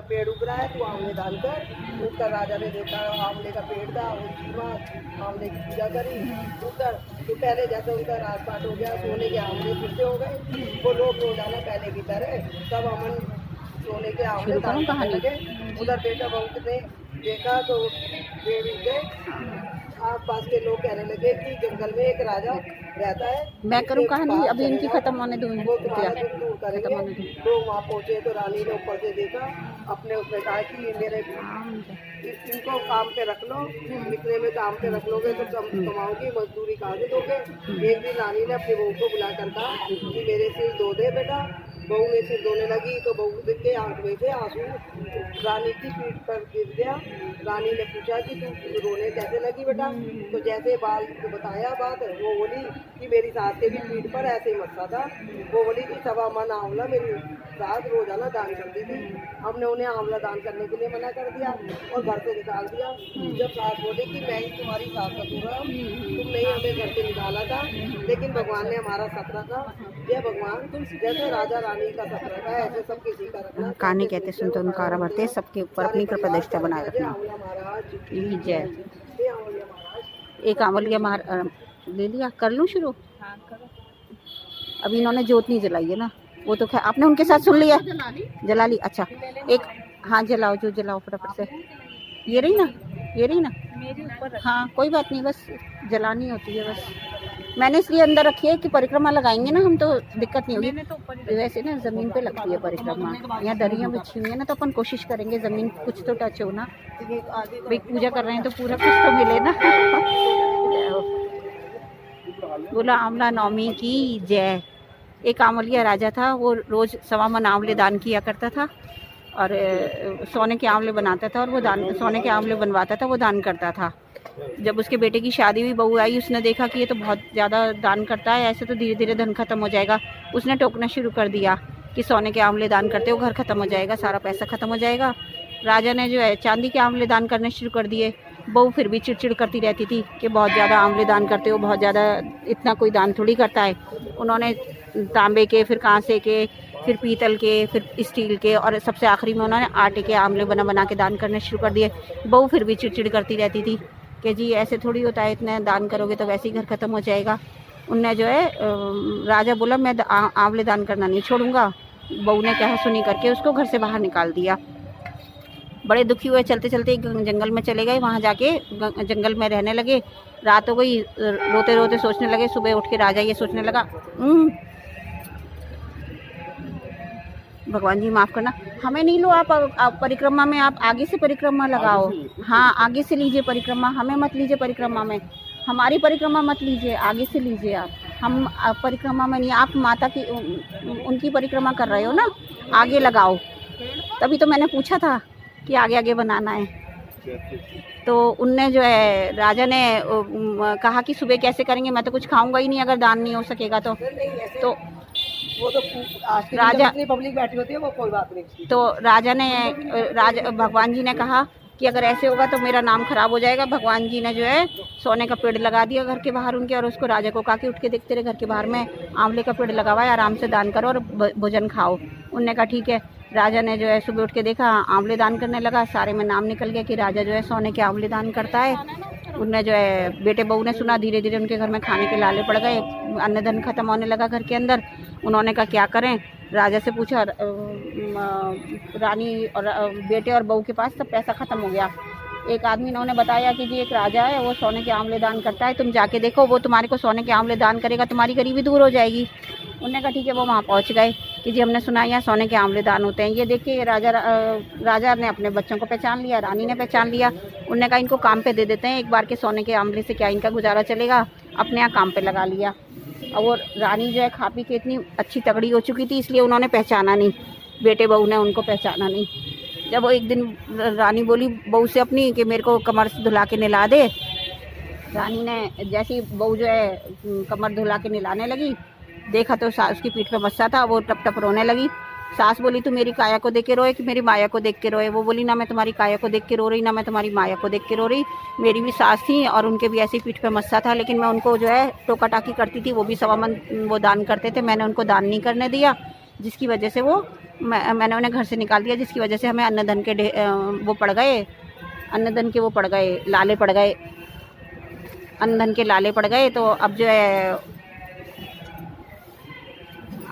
का पेड़ उग रहा है, तू आंवले दान कर। उधर राजा ने देखा आंवले का पेड़ था, उसकी माँ आंवले की पूजा करी। उधर तो पहले जैसे उनका राजपाट हो गया, सोने के आंवले फिर से हो गए। वो लोग रोजाना पहले की तरह सब अमन सोने के आंवले दान करने लगे। उधर बेटा बहू ने देखा तो पेड़ उग गए। आस पास के लोग कहने लगे कि जंगल में एक राजा रहता है। मैं करूँ कहानी, अभी इनकी खत्म होने दूँ। वो तुम्हारा दुख दूर करेंगे। लोग वहाँ पहुँचे तो रानी ने ऊपर से देखा, अपने उसने कहा कि मेरे इनको काम पे रख लो, इतने में काम पे रख लोगे तो कम कमाओगी, मजदूरी कहाँ से दोगे। एक दिन रानी ने अपनी बहू को बुला कर कहा कि मेरे सिर धो दे बेटा। बहू ने सिर धोने लगी तो बहू के आंख में से आंसू रानी की पीठ पर गिर गया। रानी ने पूछा कि तू रोने कैसे लगी बेटा। तो जैसे बाल को बताया बात, वो बोली कि मेरी सास के भी पीठ पर ऐसे ही मस्सा था। वो बोली कि 1.25 मन आंवला मेरी सास रोजाना दान करती थी। हमने उन्हें आंवला दान करने के लिए मना कर दिया और घर से निकाल दिया। जब सास बोली कि मैं ही तुम्हारी सास ससुर हूँ, तुमने ही हमें घर से निकाला था, लेकिन भगवान ने हमारा सत रखा। जय भगवान, जैसे राजा रानी का सत रखा है ऐसे सब किसी का रखना। कहानी कहते सुनते उनका भरते सबके ऊपर अपनी कृपा दृष्टि बनाए रखना। जय। एक आंवलिया मार ले लिया, कर लूँ शुरू। अभी इन्होंने जोत नहीं जलाई है ना, वो तो खैर आपने उनके साथ सुन लिया, जला ली। अच्छा एक, हाँ जलाओ, जो जलाओ फटाफट से। ये रही ना, ये रही ना मेरी ऊपर। हाँ कोई बात नहीं, बस जलानी होती है बस। मैंने इसलिए अंदर रखी है कि परिक्रमा लगाएंगे ना हम तो दिक्कत नहीं होगी। तो वैसे ना ज़मीन पे लगती है परिक्रमा, यहाँ दरियाँ बिछी हुई है ना, तो अपन कोशिश करेंगे ज़मीन कुछ तो टच हो ना। भाई पूजा कर रहे हैं तो पूरा कुछ तो मिले ना। बोला आंवला नवमी की जय। एक आंवलिया राजा था, वो रोज़ 1.25 मन आंवले दान किया करता था और सोने के आंवले बनाता था और वो दान, सोने के आंवले बनवाता था, वो दान करता था। जब उसके बेटे की शादी हुई, बहू आई, उसने देखा कि ये तो बहुत ज़्यादा दान करता है, ऐसे तो धीरे धीरे धन खत्म हो जाएगा। उसने टोकना शुरू कर दिया कि सोने के आंवले दान करते हो घर ख़त्म हो जाएगा, सारा पैसा ख़त्म हो जाएगा। राजा ने जो है चांदी के आंवले दान करने शुरू कर दिए। बहू फिर भी चिड़चिड़ करती रहती थी कि बहुत ज़्यादा आंवले दान करते हो, बहुत ज़्यादा, इतना कोई दान थोड़ी करता है। उन्होंने तांबे के, फिर कांसे के, फिर पीतल के, फिर स्टील के और सबसे आखिरी में उन्होंने आटे के आंवले बना के दान करने शुरू कर दिए। बहू फिर भी चिड़चिड़ करती रहती थी कि जी ऐसे थोड़ी होता है, इतने दान करोगे तो वैसे ही घर ख़त्म हो जाएगा। उनने जो है राजा बोला मैं आंवले दान करना नहीं छोड़ूंगा। बहू ने कहा सुनी करके उसको घर से बाहर निकाल दिया। बड़े दुखी हुए, चलते चलते जंगल में चले गए। वहाँ जाके जंगल में रहने लगे। रात हो गई, रोते रोते सोचने लगे। सुबह उठ के राजा ये सोचने लगा, भगवान जी माफ़ करना, हमें नहीं लो आप परिक्रमा में, आप आगे से परिक्रमा लगाओ। हाँ आगे से लीजिए परिक्रमा, हमें मत लीजिए परिक्रमा में, हमारी परिक्रमा मत लीजिए, आगे से लीजिए आप। हम परिक्रमा में नहीं, आप माता की उनकी परिक्रमा कर रहे हो ना, आगे लगाओ। तभी तो मैंने पूछा था कि आगे आगे बनाना है। तो उनने जो है राजा ने कहा कि सुबह कैसे करेंगे, मैं तो कुछ खाऊंगा ही नहीं अगर दान नहीं हो सकेगा तो वो तो राजा पब्लिक बैठी होती है, वो कोई बात नहीं। तो राजा भगवान जी ने कहा कि अगर ऐसे होगा तो मेरा नाम खराब हो जाएगा। भगवान जी ने जो है सोने का पेड़ लगा दिया घर के बाहर उनके, और उसको राजा को कहा कि उठ के देखते रहे घर के बाहर में आंवले का पेड़ लगा हुआ है, आराम से दान करो और भोजन खाओ। उनने कहा ठीक है। राजा ने जो है सुबह उठ के देखा, आंवले दान करने लगा, सारे में नाम निकल गया कि राजा जो है सोने के आंवले दान करता है। उनने जो है बेटे बहू ने सुना, धीरे धीरे उनके घर में खाने के लाले पड़ गए, अन्न धन खत्म होने लगा घर के अंदर। उन्होंने कहा क्या करें, राजा से पूछा, रानी और बेटे और बहू के पास सब पैसा ख़त्म हो गया। एक आदमी ने बताया कि जी एक राजा है, वो सोने के आंवले दान करता है, तुम जाके देखो, वो तुम्हारे को सोने के आंवले दान करेगा, तुम्हारी गरीबी दूर हो जाएगी। उन्होंने कहा ठीक है। वो वहाँ पहुँच गए कि जी हमने सुना यहाँ सोने के आंवले दान होते हैं। ये देख के राजा ने अपने बच्चों को पहचान लिया, रानी ने पहचान लिया। उन्होंने कहा इनको काम पे दे देते हैं, एक बार के सोने के आंवले से क्या इनका गुजारा चलेगा। अपने यहाँ काम पे लगा लिया। और वो रानी जो है खा पी के इतनी अच्छी तगड़ी हो चुकी थी, इसलिए उन्होंने पहचाना नहीं, बेटे बहू ने उनको पहचाना नहीं। जब वो एक दिन रानी बोली बहू से अपनी कि मेरे को कमर से धुला के नहला दे, रानी ने जैसी बहू जो है कमर धुला के नहलाने लगी, देखा तो उसकी पीठ पे मस्सा था, वो टप टप रोने लगी। सास बोली तू मेरी काया को देख के रोए कि मेरी माया को देख के रोए। वो बोली ना मैं तुम्हारी काया को देख के रो रही, ना मैं तुम्हारी माया को देख के रो रही। मेरी भी सास थी और उनके भी ऐसी पीठ पे मस्सा था, लेकिन मैं उनको जो है टोका टाकी करती थी। वो भी 1.25 मन वो दान करते थे, मैंने उनको दान नहीं करने दिया, जिसकी वजह से मैंने उन्हें घर से निकाल दिया, जिसकी वजह से हमें अन्नधन के वो पड़ गए, अन्नधन के वो पड़ गए, लाले पड़ गए, अन्नधन के लाले पड़ गए। तो अब जो है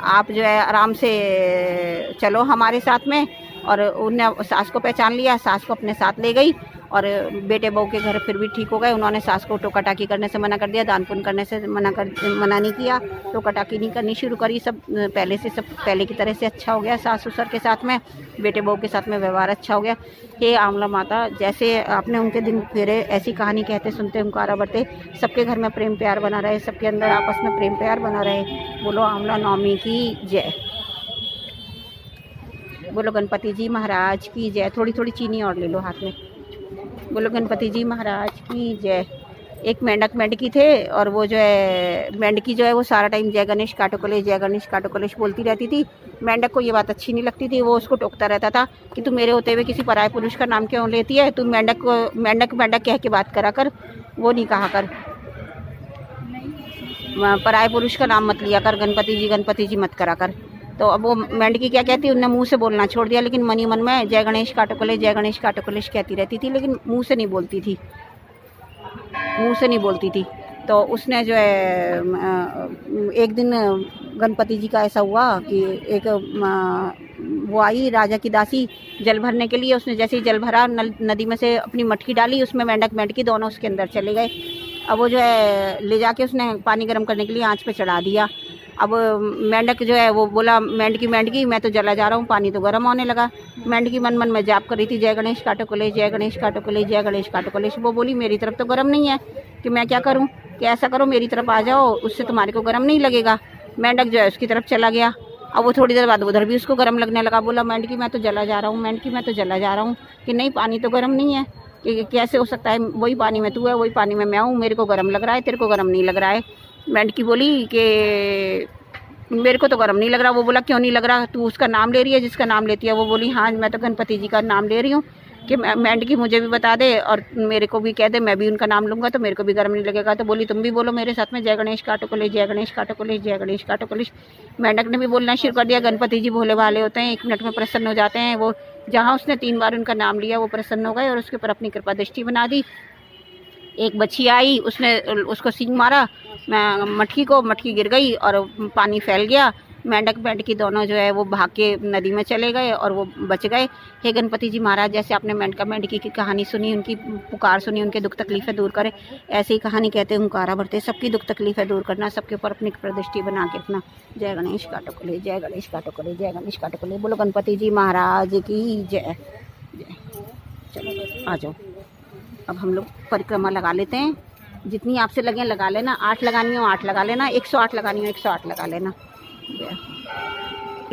आप जो है आराम से चलो हमारे साथ में। और उन्हें सास को पहचान लिया, सास को अपने साथ ले गई और बेटे बहू के घर फिर भी ठीक हो गए। उन्होंने सास को टोका टाकी करने से मना कर दिया, दान पुण्य करने से मना नहीं किया, टोका टाकी नहीं करनी शुरू करी। सब पहले की तरह से अच्छा हो गया। सास ससुर के साथ में, बेटे बहू के साथ में व्यवहार अच्छा हो गया। हे आंवला माता, जैसे आपने उनके दिन फेरे, ऐसी कहानी कहते सुनते हुंकारा बढ़ते, सबके घर में प्रेम प्यार बना रहे, सबके अंदर आपस में प्रेम प्यार बना रहे। बोलो आंवला नवमी की जय, बोलो गणपति जी महाराज की जय। थोड़ी थोड़ी चीनी और ले लो हाथ में। बोलो गणपति जी महाराज की जय। एक मेंढक मेंढकी थे और वो जो है मेंढकी जो है वो सारा टाइम जय गणेश काटो कलेश, जय गणेश काटो कलेश बोलती रहती थी। मेंढक को ये बात अच्छी नहीं लगती थी। वो उसको टोकता रहता था कि तू मेरे होते हुए किसी पराये पुरुष का नाम क्यों लेती है, तू मेंढक को मेंढक कह के बात करा कर, वो नहीं कहा कर, पराये पुरुष का नाम मत लिया कर, गणपति जी मत करा कर। तो अब वो मेंढकी क्या कहती, उन्हें मुंह से बोलना छोड़ दिया, लेकिन मनी मन में जय गणेश काटो कलेश, जय गणेश काटो कलेश कहती रहती थी, लेकिन मुंह से नहीं बोलती थी, मुंह से नहीं बोलती थी। तो उसने जो है एक दिन गणपति जी का ऐसा हुआ कि एक वो आई राजा की दासी जल भरने के लिए। उसने जैसे ही जल भरा, नदी में से अपनी मटकी डाली, उसमें मेंढक मेंढकी दोनों उसके अंदर चले गए। अब वो जो है ले जाके उसने पानी गर्म करने के लिए आंच पे चढ़ा दिया। अब मेंढक जो है वो बोला, मेंढकी मैं तो जला जा रहा हूँ, पानी तो गर्म होने लगा। मेंढकी मन मन में जाप कर रही थी, जय गणेश काटो कलेश, जय गणेश काटो कलेश, जय गणेश काटो कलेश। वो बोली मेरी तरफ तो गर्म नहीं है, कि मैं क्या करूँ, कि ऐसा करो मेरी तरफ आ जाओ, उससे तुम्हारे को गर्म नहीं लगेगा। मेंढक जो है उसकी तरफ चला गया। अब वो थोड़ी देर बाद उधर भी उसको गर्म लगने लगा। बोला मेंढकी मैं तो जला जा रहा हूँ, मेंढकी मैं तो जला जा रहा हूँ, कि नहीं पानी तो गर्म नहीं है, कि कैसे हो सकता है, वही पानी में तू है, वही पानी में मैं हूँ, मेरे को गर्म लग रहा है, तेरे को गर्म नहीं लग रहा है। मेंढकी बोली कि मेरे को तो गर्म नहीं लग रहा। वो बोला क्यों नहीं लग रहा, तू उसका नाम ले रही है जिसका नाम लेती है। वो बोली हाँ मैं तो गणपति जी का नाम ले रही हूँ, कि मेंढकी मुझे भी बता दे और मेरे को भी कह दे, मैं भी उनका नाम लूँगा तो मेरे को भी गर्म नहीं लगेगा। तो बोली तुम भी बोलो मेरे साथ में, जय गणेश काटो कलेश, जय गणेश काटो कलेश, जय गणेश काटो कलेश। मेंढक ने भी बोलना शुरू कर दिया। गणपति जी भोले भाले होते हैं, 1 मिनट में प्रसन्न हो जाते हैं। वो जहाँ उसने 3 बार उनका नाम लिया वो प्रसन्न हो गए और उसके ऊपर अपनी कृपा दृष्टि बना दी। एक बच्ची आई, उसने उसको सींग मारा मटकी गिर गई और पानी फैल गया। मेंढक मेंढकी दोनों जो है वो भाग के नदी में चले गए और वो बच गए। हे गणपति जी महाराज, जैसे आपने मेंढका मेंढकी की कहानी सुनी, उनकी पुकार सुनी, उनके दुख तकलीफ़ें दूर करें, ऐसे ही कहानी कहते हुंकारा भरते, सबकी दुख तकलीफ़ें दूर करना, सबके ऊपर अपनी प्रदृष्टि बना के रखना। जय गणेश काटो कलेश, जय गणेश काटो कलेश, जय गणेश काटो कलेश। बोलो गणपति जी महाराज की जय। चलो आ जाओ, अब हम लोग परिक्रमा लगा लेते हैं। जितनी आपसे लगे लगा लेना, 8 लगानी हो 8 लगा लेना, 108 लगानी हो 108 लगा लेना।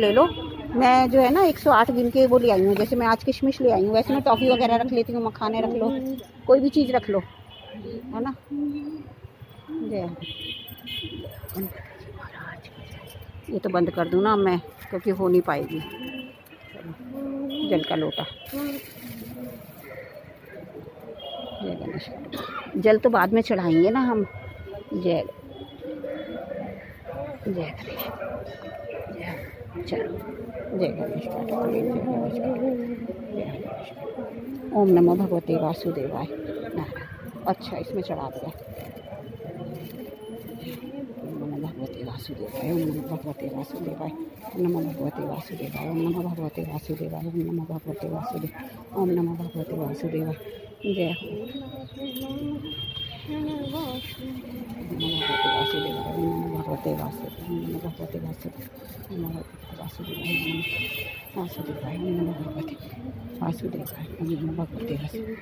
ले लो। मैं जो है ना 108 गिन के वो ले आई हूँ। जैसे मैं आज किशमिश ले आई हूँ, वैसे मैं टॉफ़ी वगैरह रख लेती हूँ, मखाने रख लो, कोई भी चीज़ रख लो, है ना। जय ये तो बंद कर दूँ ना मैं, क्योंकि हो नहीं पाएगी। जल का लोटा, जय गणेश। जल तो बाद में चढ़ाएंगे ना हम। जय गणेश, चलो जय गणेश काटो कलेश, जय गणेश काटो, जय गणेश। ओम नमो भगवते वासुदेवाय। अच्छा इसमें चढ़ा दिया। ओम नमो भगवते वासुदेवाय, ओम नमो भगवते वासुदेवाय, ओम नमो भगवते वासुदेवाय, ओम नमो भगवते वासुदेवाय, ओम नमो भगवते वासुदेवाय, ओम नमो भगवते वासुदेवाय। जय हो भगवते वासुदेवाय, नमो भगवते वासुदेवाय, नमो भगवते वासुदेवाय, नमो भगवते वासुदेवाय, वासुदेवाय, नमो भगवते वासुदेवाय, नमो भगवते वासुदेवाय।